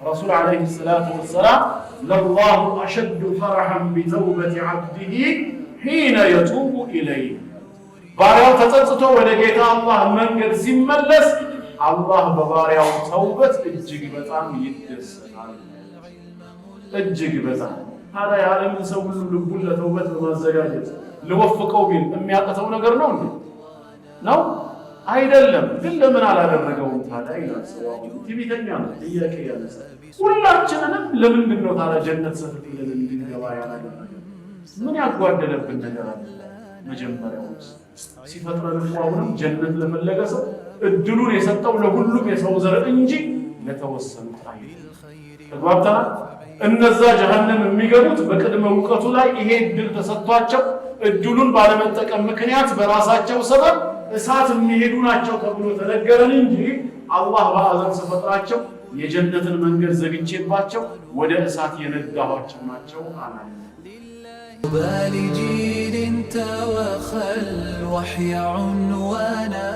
رسول عليه الصلاة والسلام لله أشد فرحا بتوبة عبده حين يتوب إليه بارياو تتطتو ولقيتا الله منقر سيملس الله ببارياو توبت اجيك بطعم يدرسنا اجيك بطعم هذا يعلم نسوي لبولة توبت بمزاجات لوفقوا بين أمياتة ونقرنون نو አይደለም ግን ለምን አላደረገውም ታዲያ ይላል ሰው ትዕቢተኛ ነው ጥያቄ ያነሳ ሁላችንንም ለምንድን ነው ታዲያ ጀነት ሰፍተን እንድንገባ ያላደረገው ምን ያጓደለብን ነገር አለ መጀመሪያው ሲፈጥረን አሁንም ጀነት ለፈለገ ሰው እድሉን የሰጠው ለሁሉም የሰው ዘር እንጂ ለተወሰኑት አይደለም ተግባብተና እነዛ ጀሃነም የሚገቡት በቅድመ ዕውቀቱ ላይ ይሄ እድል ተሰጥቷቸው እድሉን ባለመጠቀም ምክንያት በራሳቸው ሰበብ እሳት የሚሄዱ ናቸው ተብሎ ተነገረን እንጂ አላህ በአዘን ሲፈጥራቸው የጀነትን መንገድ ዘግቼባቸው ወደ እሳት የነዳኋቸው ናቸው አላህ بالجيل توخى الوحي عنوانا